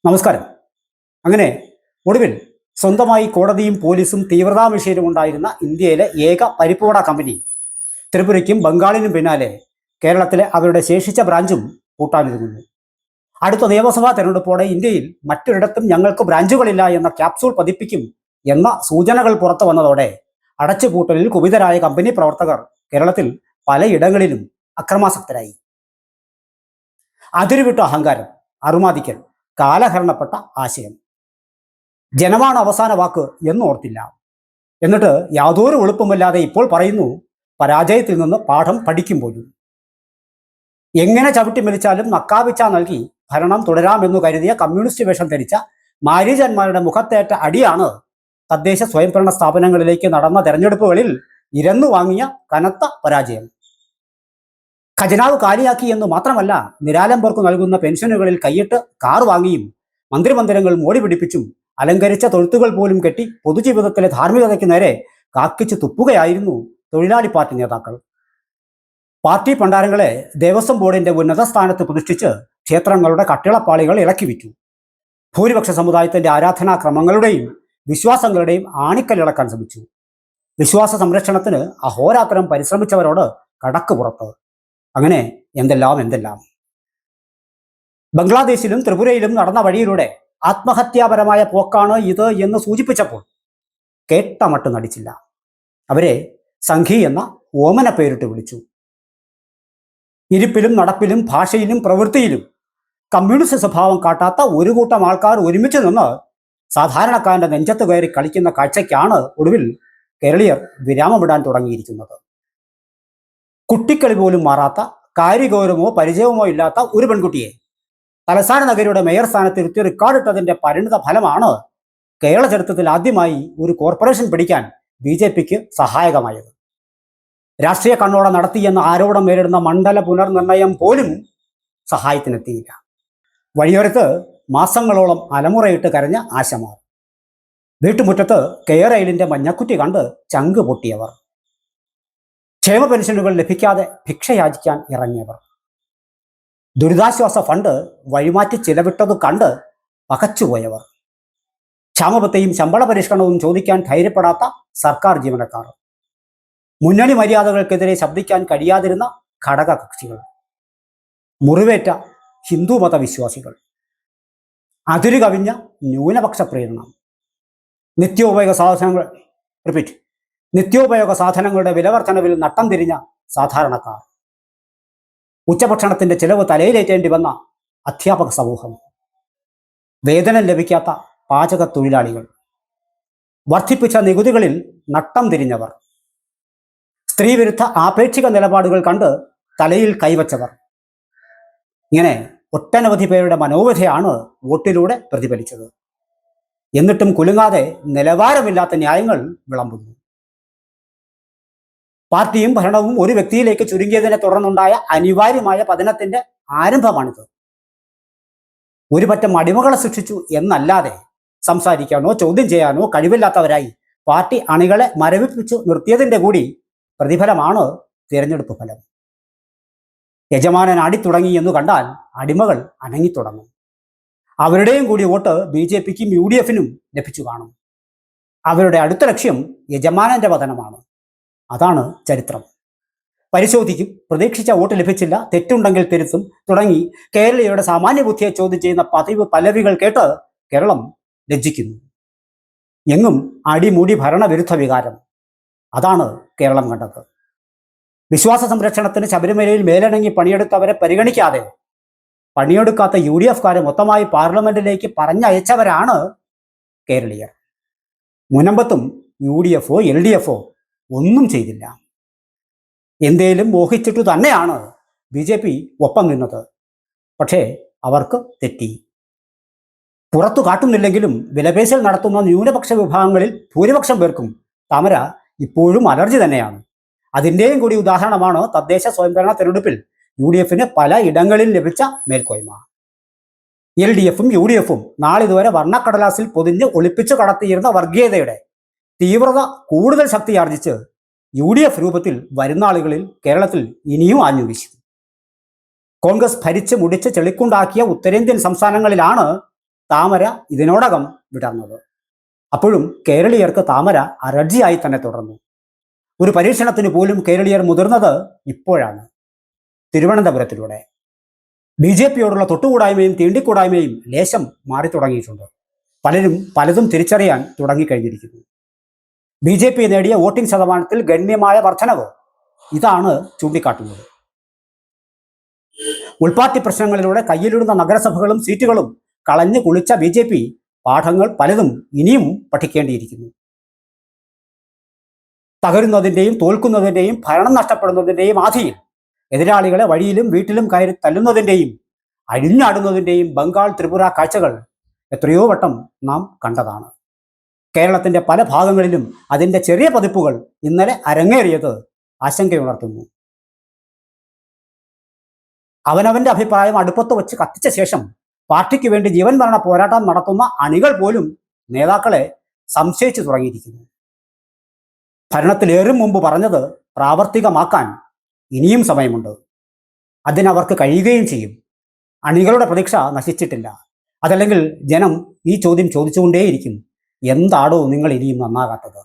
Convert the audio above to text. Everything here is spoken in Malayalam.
നമസ്കാരം. അങ്ങനെ ഒടുവിൽ സ്വന്തമായി കോടതിയും പോലീസും തീവ്രതാ മിഷനും ഉണ്ടായിരുന്ന ഇന്ത്യയിലെ ഏക പരിപ്പുവട കമ്പനി ത്രിപുരയ്ക്കും ബംഗാളിനും പിന്നാലെ കേരളത്തിലെ അവരുടെ ശേഷിച്ച ബ്രാഞ്ചും പൂട്ടാനൊരുങ്ങുന്നു. അടുത്ത നിയമസഭാ തെരഞ്ഞെടുപ്പോടെ ഇന്ത്യയിൽ മറ്റൊരിടത്തും ഞങ്ങൾക്ക് ബ്രാഞ്ചുകളില്ല എന്ന ക്യാപ്സൂൾ പതിപ്പിക്കും എന്ന സൂചനകൾ പുറത്തു വന്നതോടെ അടച്ചുപൂട്ടലിൽ കുപിതരായ കമ്പനി പ്രവർത്തകർ കേരളത്തിൽ പലയിടങ്ങളിലും അക്രമാസക്തരായി. അതിരുവിട്ട അഹങ്കാരം, അറുമാദിക്കൽ, കാലഹരണപ്പെട്ട ആശയം. ജനമാണ് അവസാന വാക്ക് എന്നോർത്തില്ല. എന്നിട്ട് യാതൊരു എളുപ്പമില്ലാതെ ഇപ്പോൾ പറയുന്നു പരാജയത്തിൽ നിന്ന് പാഠം പഠിക്കുമ്പോഴും. എങ്ങനെ ചവിട്ടി മെലിച്ചാലും നക്കാപിച്ച നൽകി ഭരണം തുടരാമെന്നു കരുതിയ കമ്മ്യൂണിസ്റ്റ് വേഷം ധരിച്ച മാരീജന്മാരുടെ മുഖത്തേറ്റ അടിയാണ് തദ്ദേശ സ്വയംഭരണ സ്ഥാപനങ്ങളിലേക്ക് നടന്ന തെരഞ്ഞെടുപ്പുകളിൽ ഇരന്നു വാങ്ങിയ കനത്ത പരാജയം. ഖജനാവ് കാലിയാക്കി എന്ന് മാത്രമല്ല, നിരാലംബർക്ക് നൽകുന്ന പെൻഷനുകളിൽ കൈയിട്ട് കാർ വാങ്ങിയും മന്ത്രിമന്ദിരങ്ങൾ മോടി പിടിപ്പിച്ചും അലങ്കരിച്ച തൊഴുത്തുകൾ പോലും കെട്ടി പൊതുജീവിതത്തിലെ ധാർമ്മികതയ്ക്ക് നേരെ കാക്കിച്ചു തുപ്പുകയായിരുന്നു തൊഴിലാളി പാർട്ടി നേതാക്കൾ. പാർട്ടി പണ്ടാരങ്ങളെ ദേവസ്വം ബോർഡിന്റെ ഉന്നത സ്ഥാനത്ത് പ്രതിഷ്ഠിച്ച് ക്ഷേത്രങ്ങളുടെ കട്ടിളപ്പാളികൾ ഇളക്കി വിറ്റു. ഭൂരിപക്ഷ സമുദായത്തിന്റെ ആരാധനാക്രമങ്ങളുടെയും വിശ്വാസങ്ങളുടെയും ആണിക്കല്ലിളക്കാൻ ശ്രമിച്ചു. വിശ്വാസ സംരക്ഷണത്തിന് അഹോരാത്രം പരിശ്രമിച്ചവരോട് കടക്ക് പുറത്ത്. അങ്ങനെ എന്തെല്ലാം. ബംഗ്ലാദേശിലും ത്രിപുരയിലും നടന്ന വഴിയിലൂടെ ആത്മഹത്യാപരമായ പോക്കാണ് ഇത് എന്ന് സൂചിപ്പിച്ചപ്പോൾ കേട്ടമട്ട് നടിച്ചില്ല. അവരെ സംഘി എന്ന ഓമന പേരിട്ട് വിളിച്ചു. ഇരിപ്പിലും നടപ്പിലും ഭാഷയിലും പ്രവൃത്തിയിലും കമ്മ്യൂണിസ്റ്റ് സ്വഭാവം കാട്ടാത്ത ഒരു കൂട്ടം ആൾക്കാർ ഒരുമിച്ച് നിന്ന് സാധാരണക്കാരന്റെ നെഞ്ചത്ത് കയറി കളിക്കുന്ന കാഴ്ചയ്ക്കാണ് ഒടുവിൽ കേരളീയർ വിരാമമിടാൻ തുടങ്ങിയിരിക്കുന്നത്. കുട്ടിക്കളി പോലും മാറാത്ത, കാര്യഗൗരവമോ പരിചയമോ ഇല്ലാത്ത ഒരു പെൺകുട്ടിയെ തലസ്ഥാന നഗരിയുടെ മേയർ സ്ഥാനത്തിരുത്തി റെക്കോർഡിട്ടതിന്റെ പരിണിത ഫലമാണ് കേരള ചരിത്രത്തിൽ ആദ്യമായി ഒരു കോർപ്പറേഷൻ പിടിക്കാൻ BJPക്ക് സഹായകമായത്. രാഷ്ട്രീയ കണ്ണോട നടത്തിയെന്ന ആരോപണം നേരിടുന്ന മണ്ഡല പുനർനിർണയം പോലും സഹായത്തിനെത്തിയില്ല. വഴിയോരത്ത് മാസങ്ങളോളം അലമുറയിട്ട് കരഞ്ഞ ആശമാർ, വീട്ടുമുറ്റത്ത് കെയറെയിലിന്റെ മഞ്ഞക്കുറ്റി കണ്ട് ചങ്ക് പൊട്ടിയവർ, ക്ഷേമ പെൻഷനുകൾ ലഭിക്കാതെ ഭിക്ഷയാചിക്കാൻ ഇറങ്ങിയവർ, ദുരിതാശ്വാസ ഫണ്ട് വഴിമാറ്റി ചിലവിട്ടത് കണ്ട് പകച്ചുപോയവർ, ക്ഷാമബത്തെയും ശമ്പള പരിഷ്കരണവും ചോദിക്കാൻ ധൈര്യപ്പെടാത്ത സർക്കാർ ജീവനക്കാർ, മുന്നണി മര്യാദകൾക്കെതിരെ ശബ്ദിക്കാൻ കഴിയാതിരുന്ന ഘടക കക്ഷികൾ, മുറിവേറ്റ ഹിന്ദു മതവിശ്വാസികൾ, അതിരു കവിഞ്ഞ ന്യൂനപക്ഷ പ്രേരണം, നിത്യോപയോഗ സാധനങ്ങളുടെ വിലവർധനവിൽ നട്ടം തിരിഞ്ഞ സാധാരണക്കാർ, ഉച്ചഭക്ഷണത്തിന്റെ ചിലവ് തലയിലേറ്റേണ്ടി വന്ന അധ്യാപക സമൂഹം, വേതനം ലഭിക്കാത്ത പാചക തൊഴിലാളികൾ, വർദ്ധിപ്പിച്ച നികുതികളിൽ നട്ടം തിരിഞ്ഞവർ, സ്ത്രീവിരുദ്ധ ആപേക്ഷിക നിലപാടുകൾ കണ്ട് തലയിൽ കൈവച്ചവർ, ഇങ്ങനെ ഒട്ടനവധി പേരുടെ മനോവ്യഥയാണ് വോട്ടിലൂടെ പ്രതിഫലിച്ചത്. എന്നിട്ടും കുലുങ്ങാതെ നിലവാരമില്ലാത്ത ന്യായങ്ങൾ വിളമ്പുന്നു. പാർട്ടിയും ഭരണവും ഒരു വ്യക്തിയിലേക്ക് ചുരുങ്ങിയതിനെ തുടർന്നുണ്ടായ അനിവാര്യമായ പതനത്തിന്റെ ആരംഭമാണിത്. ഒരു പറ്റം അടിമകളെ സൃഷ്ടിച്ചു എന്നല്ലാതെ സംസാരിക്കാനോ ചോദ്യം ചെയ്യാനോ കഴിവില്ലാത്തവരായി പാർട്ടി അണികളെ മരവിപ്പിച്ചു നിർത്തിയതിന്റെ കൂടി പ്രതിഫലമാണ് തിരഞ്ഞെടുപ്പ് ഫലം. യജമാനൻ ആടിത്തുടങ്ങി എന്ന് കണ്ടാൽ അടിമകൾ അനങ്ങിത്തുടങ്ങും. അവരുടെയും കൂടി വോട്ട് BJPക്കും UDFനും ലഭിച്ചു കാണും. അവരുടെ അടുത്ത ലക്ഷ്യം യജമാനന്റെ പതനമാണ്. അതാണ് ചരിത്രം. പരിശോധിക്കും, പ്രതീക്ഷിച്ച വോട്ട് ലഭിച്ചില്ല, തെറ്റുണ്ടെങ്കിൽ തിരുത്തും തുടങ്ങി കേരളീയരുടെ സാമാന്യ ബുദ്ധിയെ ചോദ്യം ചെയ്യുന്ന പതിവ് പല്ലവികൾ കേട്ട് കേരളം ലജ്ജിക്കുന്നു. എങ്ങും അടിമുടി ഭരണവിരുദ്ധ വികാരം. അതാണ് കേരളം കണ്ടത്. വിശ്വാസ സംരക്ഷണത്തിന് ശബരിമലയിൽ മേലണങ്ങി പണിയെടുത്തവരെ പരിഗണിക്കാതെ പണിയെടുക്കാത്ത UDFക്കാരെ മൊത്തമായി പാർലമെന്റിലേക്ക് പറഞ്ഞയച്ചവരാണ് കേരളീയർ. മുനമ്പത്തും UDFോ LDFോ ഒന്നും ചെയ്തില്ല. എന്തേലും മോഹിച്ചിട്ടു തന്നെയാണ് BJP ഒപ്പം നിന്നത്. പക്ഷേ അവർക്ക് തെറ്റി. പുറത്തു കാട്ടുന്നില്ലെങ്കിലും വിലപേശൽ നടത്തുന്ന ന്യൂനപക്ഷ വിഭാഗങ്ങളിൽ ഭൂരിപക്ഷം പേർക്കും താമര ഇപ്പോഴും അലർജി തന്നെയാണ്. അതിൻ്റെയും കൂടി ഉദാഹരണമാണ് തദ്ദേശ സ്വയംഭരണ തെരഞ്ഞെടുപ്പിൽ UDFന് പല ഇടങ്ങളിൽ ലഭിച്ച മേൽക്കോയ്മ. LDFും UDFും നാളിതുവരെ വർണ്ണക്കടലാസിൽ പൊതിഞ്ഞ് ഒളിപ്പിച്ചു കടത്തിയിരുന്ന വർഗീയതയുടെ തീവ്രത കൂടുതൽ ശക്തിയാർജിച്ച് UDF രൂപത്തിൽ വരുന്ന ആളുകളിൽ കേരളത്തിൽ ഇനിയും ആഞ്ഞുവീശും. കോൺഗ്രസ് ഭരിച്ച് മുടിച്ച് ചെളിക്കുണ്ടാക്കിയ ഉത്തരേന്ത്യൻ സംസ്ഥാനങ്ങളിലാണ് താമര ഇതിനോടകം വിടർന്നത്. അപ്പോഴും കേരളീയർക്ക് താമര അലർജിയായി തന്നെ തുടർന്നു. ഒരു പരീക്ഷണത്തിന് പോലും കേരളീയർ മുതിർന്നത് ഇപ്പോഴാണ്, തിരുവനന്തപുരത്തിലൂടെ. ബി ജെ പിയോടുള്ള തൊട്ടുകൂടായ്മയും തീണ്ടിക്കൂടായ്മയും ലേശം മാറി തുടങ്ങിയിട്ടുണ്ട്. പലരും പലതും തിരിച്ചറിയാൻ തുടങ്ങിക്കഴിഞ്ഞിരിക്കുന്നു. ബി ജെ പി നേടിയ വോട്ടിംഗ് ശതമാനത്തിൽ ഗണ്യമായ വർധനവ് ഇതാണ് ചൂണ്ടിക്കാട്ടുന്നത്. ഉൾപാർട്ടി പ്രശ്നങ്ങളിലൂടെ കയ്യിലിടുന്ന നഗരസഭകളും സീറ്റുകളും കളഞ്ഞു കുളിച്ച ബി ജെ പി പാഠങ്ങൾ പലതും ഇനിയും പഠിക്കേണ്ടിയിരിക്കുന്നു. തകരുന്നതിൻ്റെയും തോൽക്കുന്നതിൻ്റെയും ഭരണം നഷ്ടപ്പെടുന്നതിൻ്റെയും ആധിയിൽ എതിരാളികളെ വഴിയിലും വീട്ടിലും കയറി തല്ലുന്നതിൻ്റെയും അഴിഞ്ഞാടുന്നതിൻ്റെയും ബംഗാൾ ത്രിപുര കാഴ്ചകൾ എത്രയോ വട്ടം നാം കണ്ടതാണ്. കേരളത്തിൻ്റെ പല ഭാഗങ്ങളിലും അതിൻ്റെ ചെറിയ പതിപ്പുകൾ ഇന്നലെ അരങ്ങേറിയത് ആശങ്കയുണർത്തുന്നു. അവനവൻ്റെ അഭിപ്രായം അടുപ്പത്ത് വെച്ച് കത്തിച്ച ശേഷം പാർട്ടിക്ക് വേണ്ടി ജീവൻ മരണ പോരാട്ടം നടത്തുന്ന അണികൾ പോലും നേതാക്കളെ സംശയിച്ചു തുടങ്ങിയിരിക്കുന്നു. ഭരണത്തിലേറും മുമ്പ് പറഞ്ഞത് പ്രാവർത്തികമാക്കാൻ ഇനിയും സമയമുണ്ട്. അതിനവർക്ക് കഴിയുകയും ചെയ്യും. അണികളുടെ പ്രതീക്ഷ നശിച്ചിട്ടില്ല. അതല്ലെങ്കിൽ ജനം ഈ ചോദ്യം ചോദിച്ചുകൊണ്ടേയിരിക്കും, എന്താടോ നിങ്ങൾ ഇനിയും നന്നാകാത്തത്?